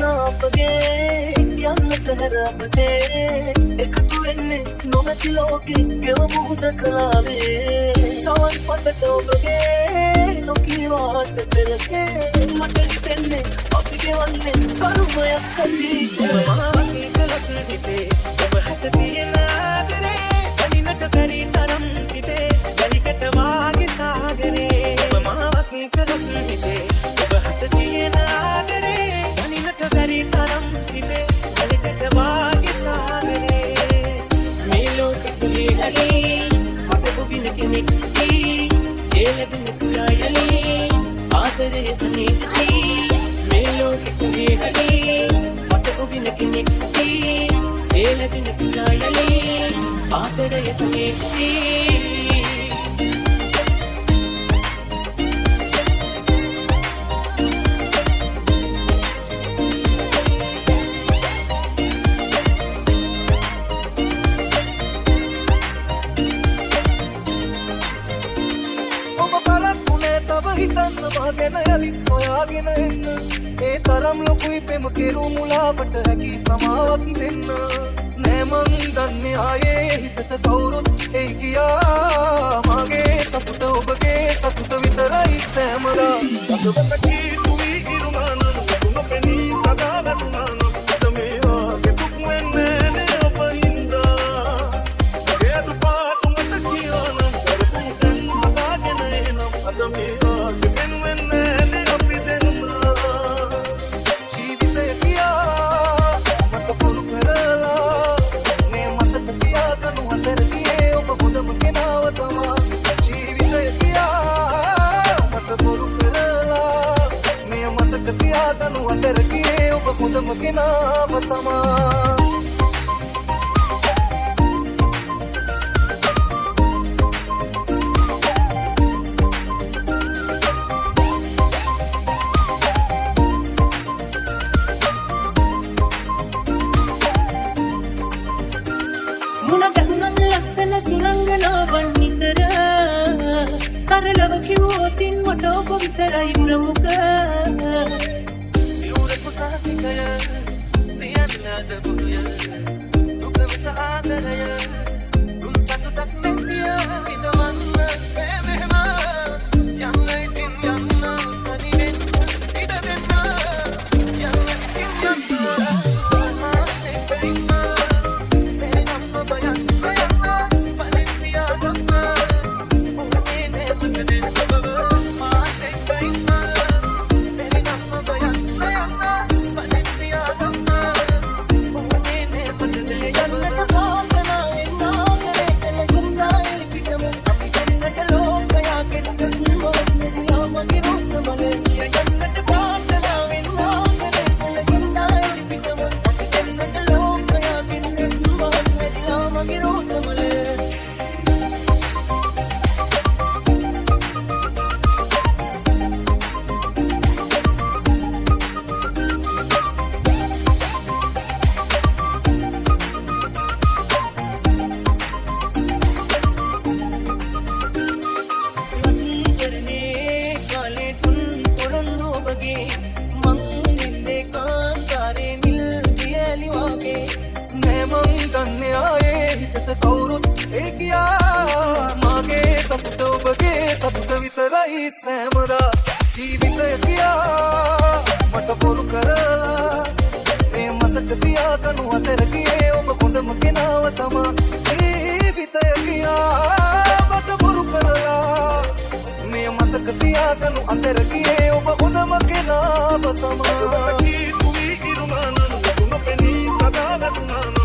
අපගේ යන්නට හැරපතේ එකතු වෙන්නේ නොමැති ලෝකෙ ගෙව මුහුද කලාවේ සවන් පතට ඔබගේ නොකීවාට පෙරසේ මට හිතෙන්නේ අපි ගෙවන්නේ කරුමයක් ඇති මගේ කලක් හිතේ ඔබ හැට තියෙන ආදරේ අනිනට බැරි තරම් හිතේ වැලිකට වාගේ සාගරේ ඔබ මාගේ කලක් හිතේ ඔබ හැට තියෙන ආදරේ අනිනට බැරි තරම් හිතේ වැලිකට වාගේ සාගරේ මේ ලෝකෙ තුලේ හැලී මට ඔබින කෙනෙක් ඒ ලැබෙන කුරායලී ආදරේ අනිත්‍යයි මේ ලෝකෙ තුලේ හැලී මට ඔබින කෙනෙක් ඒ ලැබෙන කුරායලී ආදරේ අනිත්‍යයි හිතන්න මගෙන යලිත් සොයාගෙන එන්න ඒ තරම් ලොකුයි පෙම කෙරු මුලාවට හැකි සමාවක් දෙන්න නෑ මං දන්නේ ආයේ හිතට කවුරුත් එයි කියා මගේ සතුට ඔබගේ සතුට විතරයි සෑමදා අදවත කීතුවි ඉරුමානන නොපෙනී සදා වැසුනාන අද මේ වාගේ දුක් වෙන්නේ නේ ඔබ හින්දා ඒදු පාට මට කියවනම් කරපු දැන් හදාගෙන එනම් අද මේ Kenapa sama Muna gannan lassana suranganawan nitara saralawa kiwotin wata oba vitarai pramuka Kaya siyanada buya duka saadalaya dun satu tak media idamanna mehma yanna itin yanna kaninen ida denna yanna itin yanna සතුට විතරයි සෑමදා ජීවිතය කියා මට බොරු කරලා මේ මතක තියාගනු අතර ගියේ ඔබ හොඳම කෙනාව තමා ජීවිතය කියා මට බොරු කරලා මේ මතක තියාගනු අතර ගියේ ඔබ හොඳම කෙනාව තමා කීතුවි ඉරුමානන නොපෙනී සදා වැසුනාන